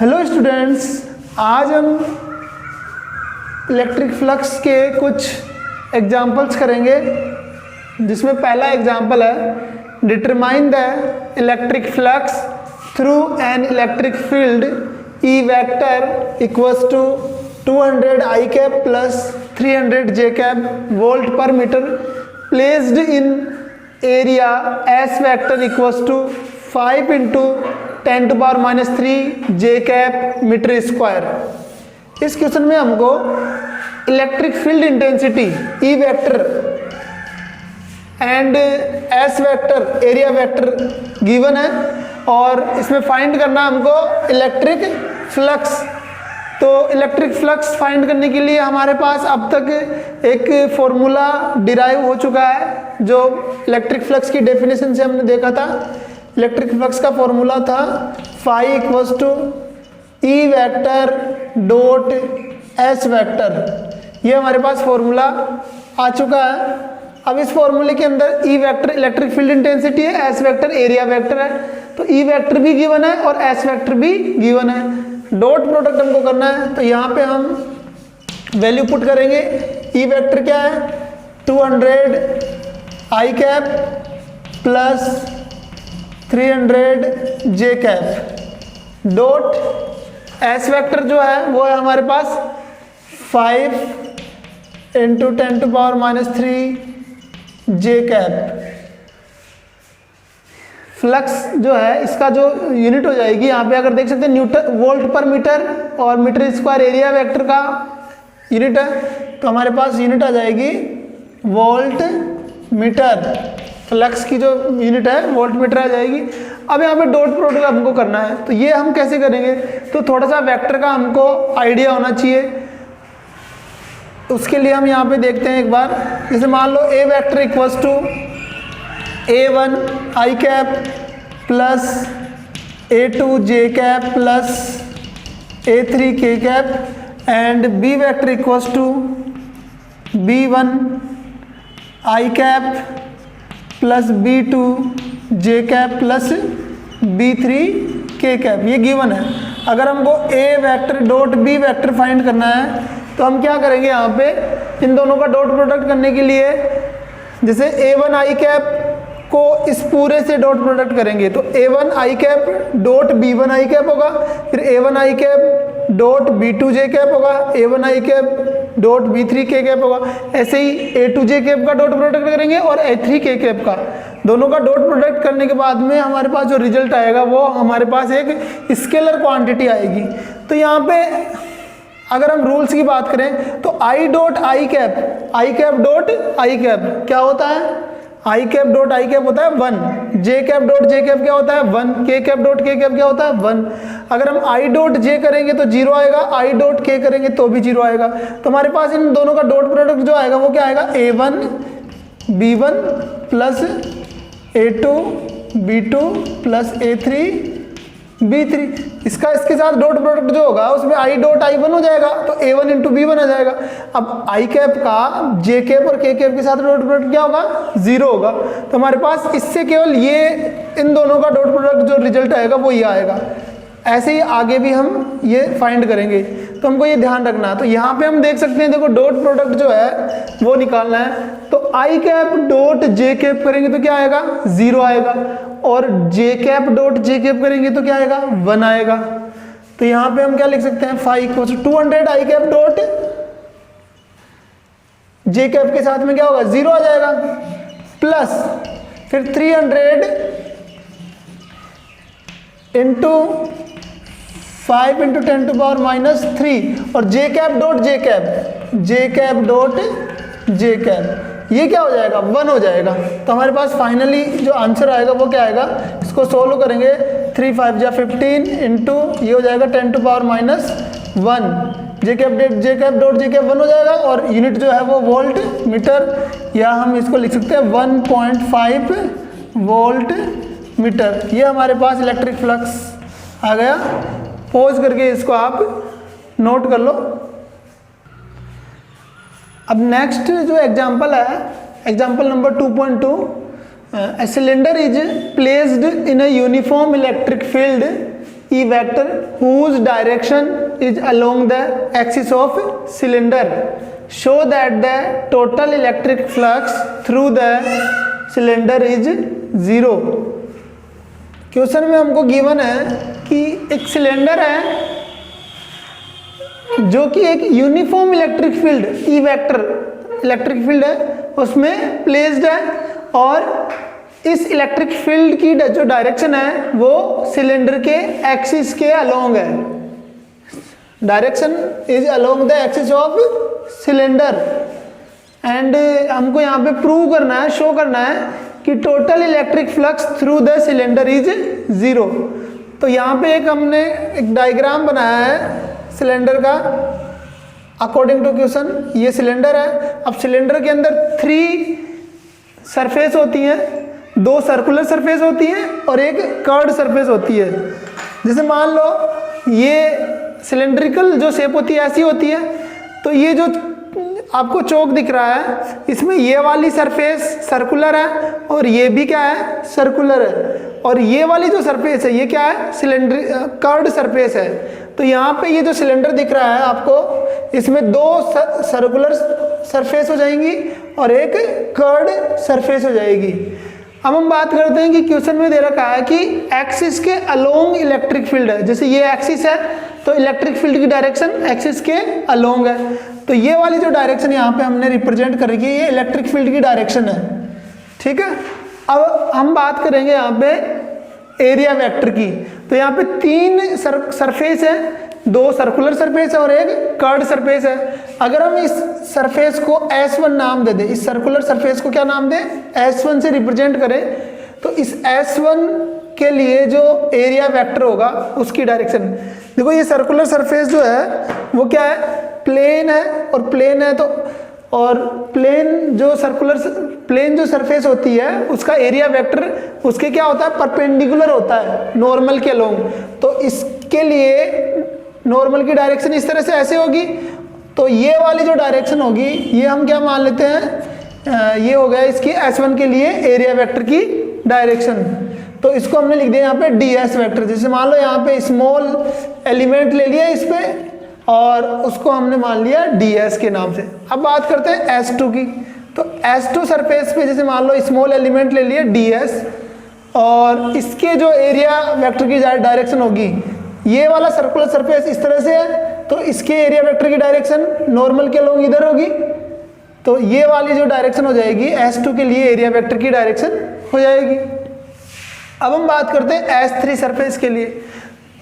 Hello students, आज हम electric flux के कुछ एग्जांपल्स करेंगे, जिसमें पहला एग्जांपल है determine the electric flux through an electric field E vector equals to 200 I cap plus 300 J cap volt per metre placed in area S vector equals to 5 into 10⁻³ J cap metre square. इस question में हमको electric field intensity E vector and S vector area vector given है और इसमें find करना हमको electric flux. तो electric flux find करने के लिए हमारे पास अब तक एक फॉर्मूला डिराइव हो चुका है, जो इलेक्ट्रिक फ्लक्स की डेफिनेशन से हमने देखा था। इलेक्ट्रिक फ्लक्स का फॉर्मूला था phi equals to E vector dot S vector. ये हमारे पास फॉर्मूला आ चुका है। अब इस फॉर्मूले के अंदर E vector electric field intensity है, एस वेक्टर एरिया वेक्टर है, तो ई वेक्टर भी गिवन है और एस वेक्टर भी गिवन है। डॉट प्रोडक्ट हमको करना है, तो यहाँ पे हम वैल्यू पुट करेंगे। ई वेक्टर क्या है 200 I cap plus 300 J cap dot S vector जो है वो है हमारे पास 5 इंटू 10⁻³ जे कैप। फ्लक्स जो है इसका जो यूनिट हो जाएगी, यहाँ पे अगर देख सकते हैं न्यूटन वोल्ट पर मीटर और मीटर स्क्वायर एरिया वेक्टर का यूनिट है, तो हमारे पास यूनिट आ जाएगी वोल्ट मीटर। फ्लक्स की जो यूनिट है वोल्ट मीटर आ जाएगी। अब यहाँ पे डॉट प्रोडक्ट हमको करना है, तो ये हम कैसे करेंगे, तो थोड़ा सा वेक्टर का हमको आइडिया होना चाहिए। उसके लिए हम यहाँ पे देखते हैं एक बार, जैसे मान लो A vector equals to A1 I cap plus A2 J cap plus A3 K cap and B vector equals to B1 I cap plus B2 J cap plus B3 K cap. ये given है। अगर हमको A vector dot B vector find करना है, तो हम क्या करेंगे, यहाँ पे इन दोनों का डॉट प्रोडक्ट करने के लिए जैसे A1 आई कैप को इस पूरे से डॉट प्रोडक्ट करेंगे, तो A1 I cap dot B1 I cap होगा, फिर A1 I cap dot B2 J cap होगा, A1 I cap dot B3 K cap होगा। ऐसे ही A2 जे कैप का डॉट प्रोडक्ट करेंगे और A3 के कैप का। दोनों का डॉट प्रोडक्ट करने के बाद में हमारे पास जो रिजल्ट आएगा वो हमारे पास एक स्केलर क्वांटिटी आएगी। तो यहाँ पे अगर हम रूल्स की बात करें, तो I dot I cap dot I cap क्या होता है, आई कैप डॉट आई कैप होता है 1, जे कैप डॉट जे कैप क्या होता है 1, के कैप डॉट के कैप क्या होता है 1। अगर हम आई डॉट जे करेंगे तो 0 आएगा, आई डॉट के करेंगे तो भी 0 आएगा। तो हमारे पास इन दोनों का डॉट प्रोडक्ट जो आएगा वो क्या आएगा A1 B1 plus A2 B2 plus A3 B3। इसका इसके साथ डॉट प्रोडक्ट जो होगा उसमें आई डॉट आई1 हो जाएगा, तो A1 इंटू B1 आ जाएगा। अब आई कैप का जे कैप और के कैप के साथ डॉट प्रोडक्ट क्या होगा 0 होगा। तो हमारे पास इससे केवल ये इन दोनों का डॉट प्रोडक्ट जो रिजल्ट आएगा वो ये आएगा। ऐसे ही आगे भी हम ये फाइंड करेंगे, तो हमको ये ध्यान रखना है। तो यहाँ पे हम देख सकते हैं, देखो डॉट प्रोडक्ट जो है वो निकालना है, तो आई कैप डॉट जे कैप करेंगे तो क्या आएगा 0 आएगा, और जे कैप डॉट जे कैप करेंगे तो क्या आएगा 1 आएगा। तो यहाँ पे हम क्या लिख सकते हैं 5 equals 200 I cap dot J cap के साथ में क्या होगा 0 आ जाएगा, प्लस फिर 300 इंटू 5 इंटू 10⁻³ और जे कैप डॉट जे कैप ये क्या हो जाएगा 1 हो जाएगा। तो हमारे पास फाइनली जो आंसर आएगा वो क्या आएगा, इसको सोल्व करेंगे 3 5 जा 15 इंटू ये हो जाएगा 10⁻⁻1, जे कैप डॉट जे कैप 1 हो जाएगा, और यूनिट जो है वो वोल्ट मीटर, या हम इसको लिख सकते हैं 1.5 वोल्ट मीटर। ये हमारे पास इलेक्ट्रिक फ्लक्स आ गया। पॉज करके इसको आप नोट कर लो। अब नेक्स्ट जो एग्जांपल है, example number 2.2, a cylinder is placed in a uniform electric field E vector whose direction is along the axis of cylinder. Show that the total electric flux through the cylinder is 0. Question में हमको given है कि एक cylinder है जो कि एक uniform electric field E vector electric field है उसमें प्लेस्ड है, और इस इलेक्ट्रिक फील्ड की जो डायरेक्शन है वो सिलेंडर के एक्सिस के अलोंग है। Direction is along the axis of cylinder. And हमको यहाँ पे प्रूव करना है, शो करना है कि total electric flux through the cylinder is 0। तो यहाँ पे हमने एक डायग्राम बनाया है सिलेंडर का अकॉर्डिंग टू क्वेश्चन। ये सिलेंडर है। अब सिलेंडर के अंदर 3 सरफेस होती हैं, 2 सर्कुलर सरफेस होती हैं और एक कर्व्ड सरफेस होती है। जैसे मान लो ये सिलेंड्रिकल जो शेप होती है ऐसी होती है, तो ये जो आपको चौक दिख रहा है इसमें ये वाली सरफेस सर्कुलर है और ये भी क्या है, सर्कुलर है, और ये वाली जो सरफेस है ये क्या है, कर्व्ड सरफेस है। तो यहाँ पे ये जो सिलेंडर दिख रहा है आपको, इसमें 2 सर्कुलर सरफेस हो जाएंगी और एक कर्व्ड सरफेस हो जाएगी। अब हम बात करते हैं कि क्वेश्चन में दे रखा है कि एक्सिस के अलोंग इलेक्ट्रिक फील्ड है। जैसे ये एक्सिस है तो इलेक्ट्रिक फील्ड की डायरेक्शन एक्सिस के अलोंग है, तो ये वाली जो डायरेक्शन यहाँ पे हमने रिप्रेजेंट कर रखी है ये इलेक्ट्रिक फील्ड की डायरेक्शन है। ठीक है, अब हम बात करेंगे यहाँ पे एरिया वेक्टर की। तो यहाँ पे 3 सरफेस है, 2 सर्कुलर सरफेस है और एक कर्व्ड सरफेस है। अगर हम इस सरफेस को S1 नाम दे दें, इस सर्कुलर सरफेस को क्या नाम दें, S1 से रिप्रेजेंट करें, तो इस S1 के लिए जो एरिया वेक्टर होगा उसकी डायरेक्शन, देखो ये सर्कुलर सरफेस जो है वो क्या है, प्लेन है, और प्लेन है तो, और प्लेन जो सरफेस होती है उसका एरिया वेक्टर उसके क्या होता है, परपेंडिकुलर होता है नॉर्मल के अलोंग। तो इसके लिए नॉर्मल की डायरेक्शन इस तरह से ऐसे होगी, तो ये वाली जो डायरेक्शन होगी ये हम क्या मान लेते हैं, ये हो गया इसकी S1 के लिए एरिया वेक्टर की डायरेक्शन। तो इसको हमने लिख दिया यहाँ पे ds वेक्टर। जैसे मान लो यहाँ पे स्मॉल एलिमेंट ले लिया इस पे और उसको हमने मान लिया ds के नाम से। अब बात करते हैं S2 की। तो S2 सरफेस पे जैसे मान लो स्मॉल एलिमेंट ले लिया ds, और इसके जो एरिया वेक्टर की डायरेक्शन होगी, ये वाला सर्कुलर सरफेस इस तरह से है तो इसके एरिया वेक्टर की डायरेक्शन नॉर्मल के अलोंग इधर होगी, तो ये वाली जो डायरेक्शन हो जाएगी S2 के लिए एरिया वेक्टर की डायरेक्शन हो जाएगी। अब हम बात करते हैं S3 सरफेस के लिए।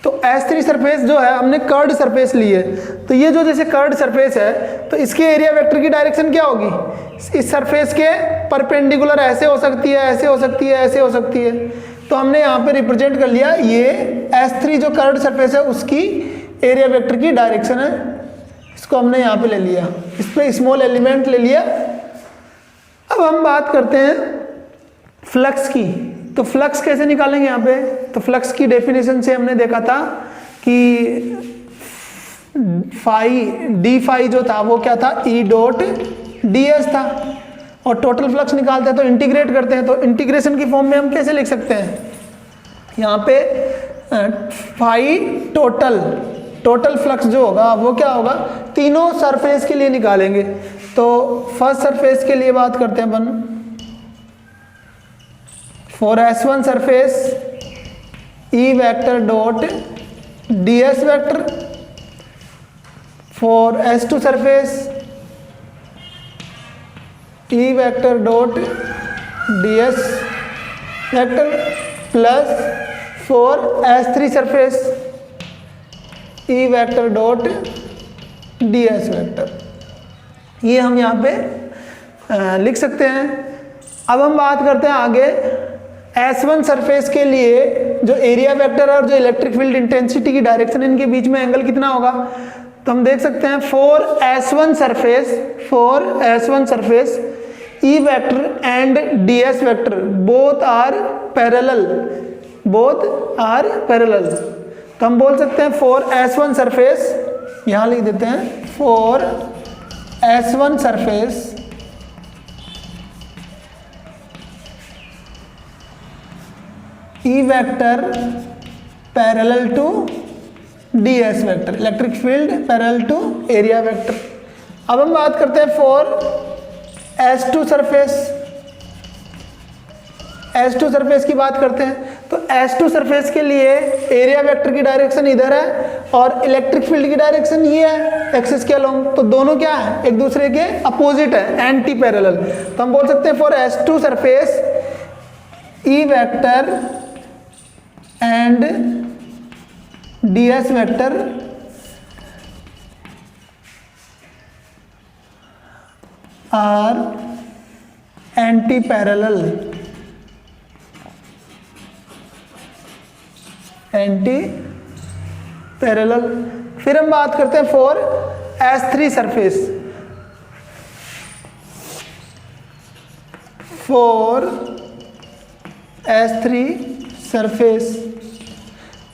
तो S3 सरफेस जो है हमने कर्व्ड सरफेस ली है, तो ये जो जैसे कर्व्ड सरफेस है तो इसके एरिया वेक्टर की डायरेक्शन क्या होगी, इस सरफेस के परपेंडिकुलर ऐसे हो सकती है, ऐसे हो सकती है, ऐसे हो सकती है। तो हमने यहाँ पे रिप्रेजेंट कर लिया ये S3 जो कर्व्ड सरफेस है उसकी एरिया वेक्टर की डायरेक्शन है, इसको हमने यहाँ पे ले लिया, इस पे स्मॉल एलिमेंट ले लिया। अब हम बात करते हैं फ्लक्स की। तो फ्लक्स कैसे निकालेंगे यहाँ पे, तो फ्लक्स की डेफिनेशन से हमने देखा था कि डी फाई जो था वो क्या था, E डॉट ds था, और टोटल फ्लक्स निकालते हैं तो इंटीग्रेट करते हैं, तो इंटीग्रेशन की फॉर्म में हम कैसे लिख सकते हैं, यहाँ पे फाई टोटल फ्लक्स जो होगा वो क्या होगा, तीनों सरफेस के लिए निकालेंगे। तो फर्स्ट सरफेस के लिए बात करते हैं अपन, for S1 surface E vector dot ds vector, for S2 surface E vector dot ds vector, plus for S3 surface E vector dot ds vector. ये हम यहाँ पे लिख सकते हैं। अब हम बात करते हैं आगे S1 सरफेस के लिए जो एरिया वेक्टर और जो इलेक्ट्रिक फील्ड इंटेंसिटी की डायरेक्शन, इनके बीच में एंगल कितना होगा, तो हम देख सकते हैं for S1 surface E vector and ds vector both are parallel. तो हम बोल सकते हैं फॉर S1 सरफेस, यहाँ लिख देते हैं for S1 surface E vector parallel to ds vector, electric field parallel to area vector. अब हम बात करते हैं for S2 surface. S2 surface की बात करते हैं तो S2 सरफेस के लिए एरिया वेक्टर की डायरेक्शन इधर है और इलेक्ट्रिक फील्ड की डायरेक्शन ये है एक्सिस के अलोंग, तो दोनों क्या है, एक दूसरे के अपोजिट है, एंटी पैरेलल। तो हम बोल सकते हैं for S2 surface E vector and ds vector are anti parallel, anti parallel. फिर हम बात करते हैं for S3 surface. For S3 surface,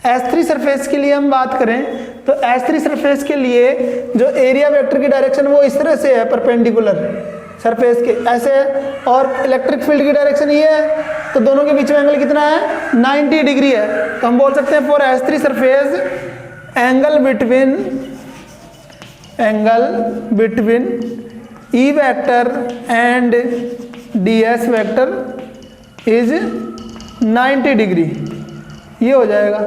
S3 surface के लिए हम बात करें तो S3 सरफेस के लिए जो एरिया वेक्टर की डायरेक्शन वो इस तरह से है, परपेंडिकुलर सरफेस के ऐसे है, और इलेक्ट्रिक फील्ड की डायरेक्शन ये है, तो दोनों के बीच में एंगल कितना है, 90 डिग्री है। तो हम बोल सकते हैं for S3 surface angle between E vector and ds vector is 90 degree, ये हो जाएगा।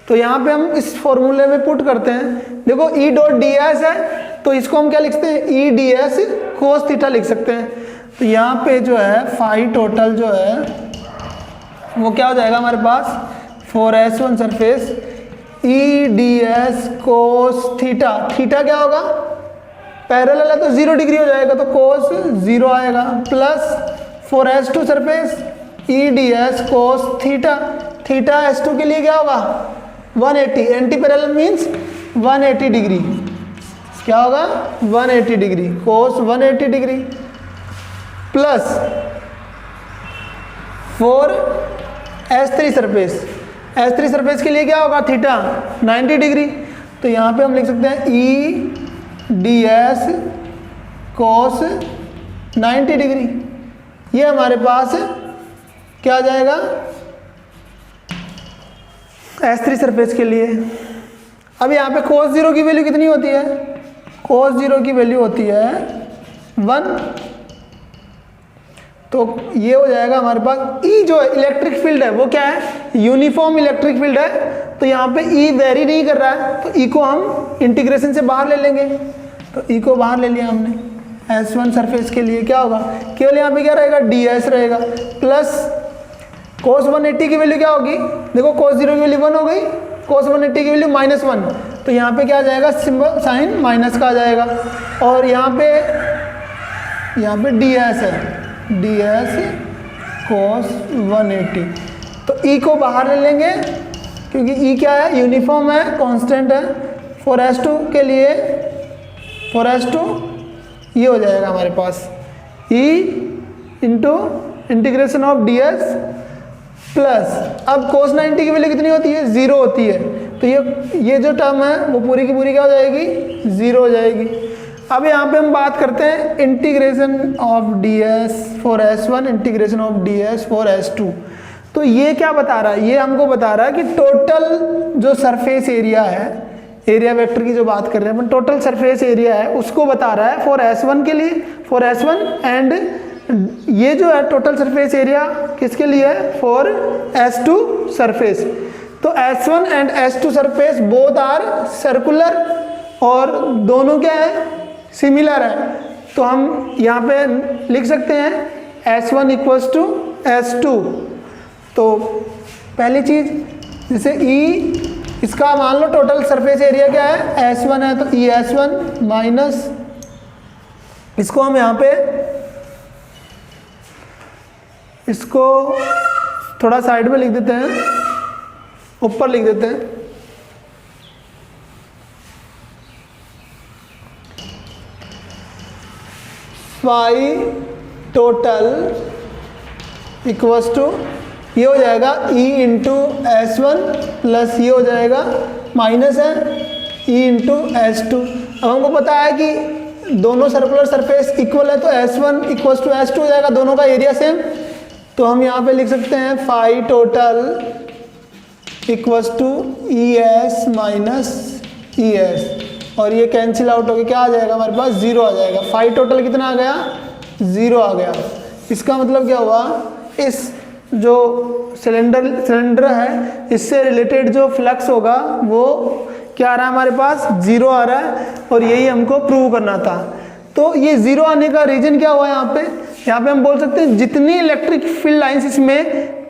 तो यहाँ पे हम इस फॉर्मूले में पुट करते हैं, देखो E डॉट ds है तो इसको हम क्या लिखते हैं, E ds cos थीटा लिख सकते हैं। तो यहाँ पे जो है फाई टोटल जो है वो क्या हो जाएगा हमारे पास, for S1 surface E ds cos theta, theta क्या होगा, पैरेलल है तो 0 डिग्री हो जाएगा तो cos 0 आएगा, plus for S2 surface E ds cos theta, theta S2 के लिए क्या होगा 180, एंटी पैरेलल मीन्स 180 डिग्री, क्या होगा 180 degree, cos 180 degree, plus for S3 surface, S3 surface के लिए क्या होगा थीटा 90 डिग्री। तो यहाँ पे हम लिख सकते हैं E ds cos 90 डिग्री, ये हमारे पास क्या आ जाएगा S3 सरफेस के लिए। अब यहाँ पे cos 0 की वैल्यू कितनी होती है, cos 0 की वैल्यू होती है 1, तो ये हो जाएगा हमारे पास E जो इलेक्ट्रिक फील्ड है वो क्या है, यूनिफॉर्म इलेक्ट्रिक फील्ड है, तो यहाँ पे E वेरी नहीं कर रहा है तो E को हम इंटीग्रेशन से बाहर ले लेंगे, तो E को बाहर ले लिया हमने। S1 सरफेस के लिए क्या होगा, केवल यहाँ पे क्या रहेगा ds रहेगा, प्लस cos 180 की वैल्यू क्या होगी, देखो cos 0 की वैल्यू 1 हो गई, cos 180 की वैल्यू -1, तो यहाँ पे क्या आ जाएगा, सिंबल साइन माइनस का आ जाएगा, और यहाँ पे ds है, ds cos 180, तो E को बाहर ले लेंगे क्योंकि E क्या है, यूनिफॉर्म है, कांस्टेंट है। फॉर S2 के लिए, फॉर S2 ये हो जाएगा हमारे पास E into integration of ds plus, अब cos 90 की वैल्यू कितनी होती है, 0 होती है, तो ये जो टर्म है वो पूरी की पूरी क्या हो जाएगी, 0 हो जाएगी। अब यहाँ पे हम बात करते हैं integration of ds for S1, integration of ds for S2। तो ये क्या बता रहा है, ये हमको बता रहा है कि टोटल जो सरफेस एरिया है, एरिया वेक्टर की जो बात कर रहे हैं अपन, टोटल सरफेस एरिया है उसको बता रहा है फॉर S1 के लिए, फॉर S1, एंड ये जो है टोटल सरफेस एरिया किसके लिए है, फॉर S2 सरफेस। तो S1 and S2 surface both are circular और दोनों क्या है, सिमिलर है, तो हम यहाँ पे लिख सकते हैं S1 इक्वल्स टू S2। तो पहली चीज जैसे E, इसका मान लो टोटल सरफेस एरिया क्या है, S1 है, तो E S1 माइनस, इसको हम यहाँ पे इसको थोड़ा साइड में लिख देते हैं, ऊपर लिख देते हैं, फाई टोटल इक्वल्स टू, ये हो जाएगा E इंटू S1 प्लस ये हो जाएगा माइनस है E इंटू S2। अब हमको पता है कि दोनों सर्कुलर सरफेस इक्वल है तो S1 इक्वल्स टू S2 हो जाएगा, दोनों का एरिया सेम, तो हम यहाँ पे लिख सकते हैं phi total equals to E S minus E S, और ये कैंसिल आउट होकर क्या आ जाएगा हमारे पास, 0 आ जाएगा। फाई टोटल कितना आ गया, 0 आ गया। इसका मतलब क्या हुआ, इस जो सिलेंडर है इससे रिलेटेड जो फ्लक्स होगा वो क्या आ रहा है हमारे पास, 0 आ रहा है, और यही हमको प्रूव करना था। तो ये 0 आने का रीजन क्या हुआ यहाँ पे हम बोल सकते हैं जितनी इलेक्ट्रिक फील्ड लाइंस इसमें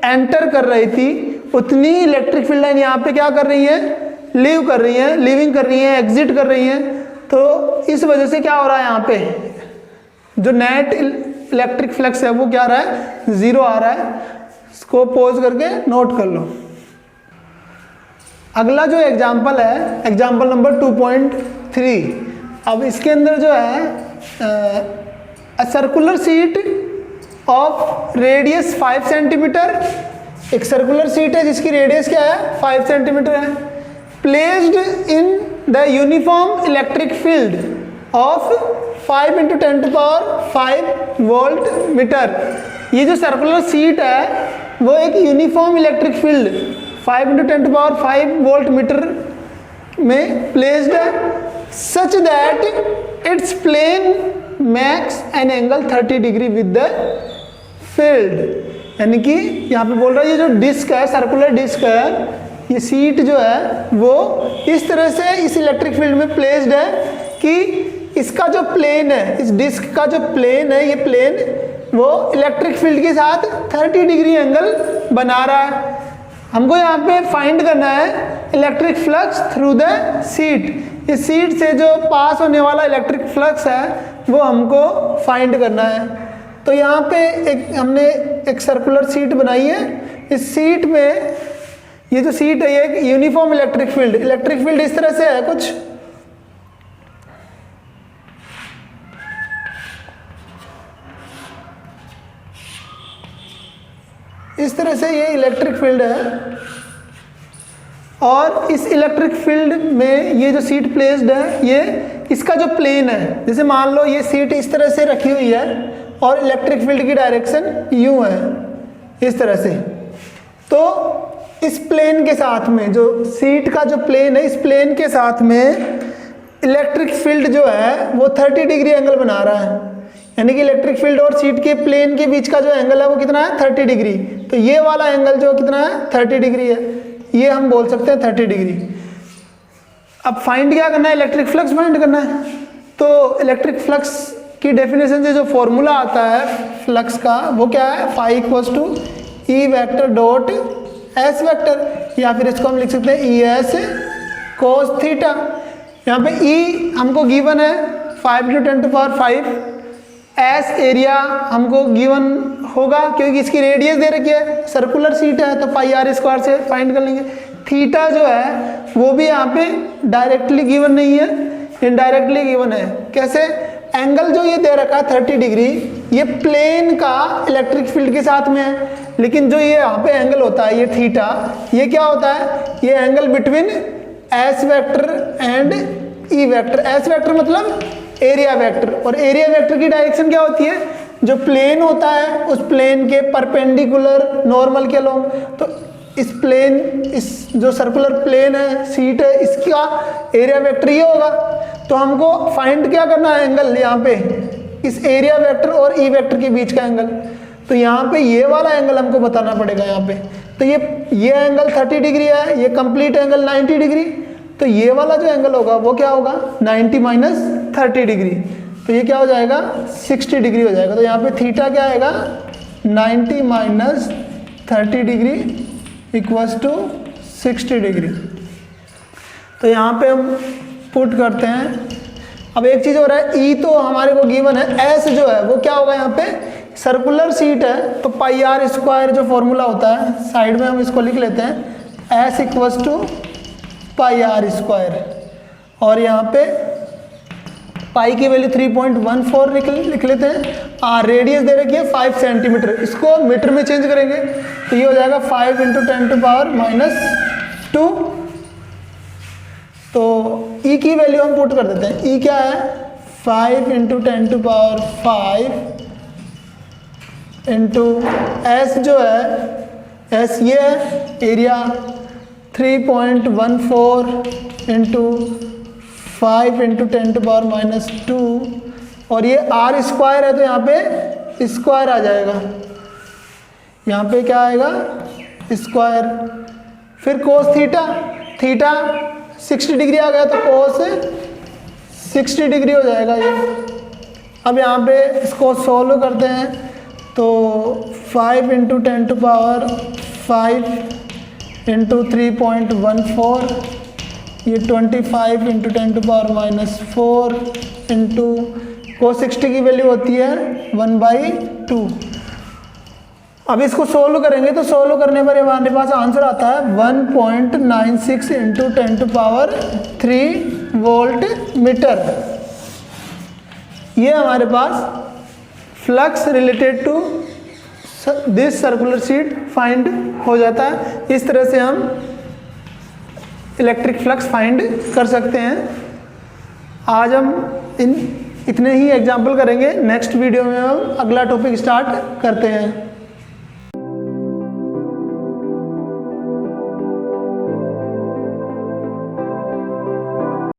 एंटर कर रही थी उतनी इलेक्ट्रिक फील्ड लाइन यहाँ पे क्या कर रही है, लीविंग कर रही है, एग्जिट कर रही है। तो इस वजह से क्या हो रहा है यहाँ पे, जो नेट इलेक्ट्रिक फ्लक्स है वो क्या आ रहा है, 0 आ रहा है। इसको पॉज करके नोट कर लो। अगला जो एग्जाम्पल है, एग्जाम्पल नंबर 2.3। अब इसके अंदर जो है circular sheet of radius 5 centimetre, एक सर्कुलर सीट है जिसकी रेडियस क्या है, 5 सेंटीमीटर है, placed in the uniform electric field of 5 × 10⁵ volt metre. ये जो सर्कुलर सीट है वो एक uniform electric field 5 × 10⁵ volt metre में प्लेस्ड है, such that its plane makes an angle 30 degree with the field. यानी कि यहाँ पे बोल रहा है ये जो डिस्क है, सर्कुलर डिस्क है, ये सीट जो है वो इस तरह से इस इलेक्ट्रिक फील्ड में प्लेस्ड है कि इसका जो प्लेन है, इस डिस्क का जो प्लेन है, ये प्लेन वो इलेक्ट्रिक फील्ड के साथ 30 डिग्री एंगल बना रहा है। हमको यहाँ पे फाइंड करना है electric flux through the seat. इस सीट से जो पास होने वाला इलेक्ट्रिक फ्लक्स है वो हमको फाइंड करना है। तो यहाँ पे हमने एक सर्कुलर सीट बनाई है। इस सीट में ये जो सीट है ये एक यूनिफॉर्म इलेक्ट्रिक फील्ड इस तरह से है कुछ, इस तरह से ये इलेक्ट्रिक फील्ड है, और इस इलेक्ट्रिक फील्ड में ये जो सीट प्लेस्ड है ये इसका जो प्लेन है, जैसे मान लो ये सीट इस तरह से रखी हुई है और इलेक्ट्रिक फील्ड की डायरेक्शन यूं है इस तरह से। तो इस प्लेन के साथ में जो सीट का जो प्लेन है, इस प्लेन के साथ में इलेक्ट्रिक फील्ड जो है वो 30 डिग्री एंगल बना रहा है। यानी कि इलेक्ट्रिक फील्ड और सीट के प्लेन के बीच का जो एंगल है वो कितना है, 30 डिग्री। तो ये वाला एंगल जो कितना है, 30 डिग्री है, ये हम बोल सकते हैं 30 डिग्री। अब फाइंड क्या करना है, इलेक्ट्रिक फ्लक्स फाइंड करना है। तो इलेक्ट्रिक फ्लक्स की डेफिनेशन से जो फॉर्मूला आता है फ्लक्स का वो क्या है, phi equals to E vector dot S vector, या फिर इसको हम लिख सकते हैं ई एस कोस थीटा। यहाँ पे ई हमको गिवन है 5 × 10⁵, एस एरिया हमको गिवन होगा क्योंकि इसकी रेडियस दे रखी है, सर्कुलर सीट है तो πr² से फाइंड कर लेंगे। थीटा जो है वो भी यहाँ पे डायरेक्टली गिवन नहीं है, इनडायरेक्टली गिवन है। कैसे, एंगल जो ये दे रखा है 30 डिग्री, ये प्लेन का इलेक्ट्रिक फील्ड के साथ में है, लेकिन जो ये यहाँ पे एंगल होता है ये थीटा, ये क्या होता है, ये angle between S vector and E vector. S vector मतलब एरिया वेक्टर, और एरिया वेक्टर की डायरेक्शन क्या होती है, जो प्लेन होता है उस प्लेन के परपेंडिकुलर नॉर्मल के अलोंग। तो इस प्लेन, इस जो सर्कुलर प्लेन है, सीट है, इसका एरिया वेक्टर ये होगा। तो हमको फाइंड क्या करना है, एंगल यहाँ पे इस एरिया वेक्टर और ई वेक्टर के बीच का एंगल। तो यहाँ पे ये वाला एंगल हमको बताना पड़ेगा यहाँ पे। तो ये एंगल 30 डिग्री है, ये कंप्लीट एंगल 90 डिग्री। तो ये वाला जो एंगल होगा वो क्या होगा, 90 - 30 डिग्री। तो ये क्या हो जाएगा, 60 डिग्री हो जाएगा। तो यहाँ पे थीटा क्या आएगा, 90 - 30 डिग्री इक्वल्स टू 60 डिग्री। तो यहाँ पे हम पुट करते हैं। अब एक चीज़ हो रहा है, ई तो हमारे को गिवन है, एस जो है वो क्या होगा, यहाँ पे सर्कुलर सीट है तो πr² जो फॉर्मूला होता है साइड में हम इसको लिख लेते हैं, एस इक्वल्स टू πr²। और यहाँ पे पाई की वैल्यू 3.14 लिख लेते हैं। रेडियस दे रखी है 5 सेंटीमीटर, इसको मीटर में चेंज करेंगे तो ये हो जाएगा 5 × 10⁻²। तो ई की वैल्यू हम पुट कर देते हैं। ई क्या है, 5 × 10⁵ इंटू एस जो है, एस ये है एरिया, 3.14 इंटू 5 इंटू 10⁻², और ये r स्क्वायर है तो यहाँ पे स्क्वायर आ जाएगा, यहाँ पे क्या आएगा स्क्वायर। फिर कोस थीटा, थीटा 60 डिग्री आ गया तो कोस 60 डिग्री हो जाएगा ये। अब यहाँ पे इसको सॉल्व करते हैं तो 5 इंटू 10⁵ इंटू 3.14, ये 25 इंटू 10⁻⁴ इंटू कोस 60 की वैल्यू होती है 1/2। अब इसको सोल्व करेंगे तो सोल्व करने पर हमारे पास आंसर आता है 1.96 इंटू 10⁻³ वोल्ट मीटर। ये हमारे पास flux related to this circular sheet find हो जाता है। इस तरह से हम इलेक्ट्रिक फ्लक्स फाइंड कर सकते हैं। आज हम इतने ही एग्जाम्पल करेंगे, नेक्स्ट वीडियो में हम अगला टॉपिक स्टार्ट करते हैं।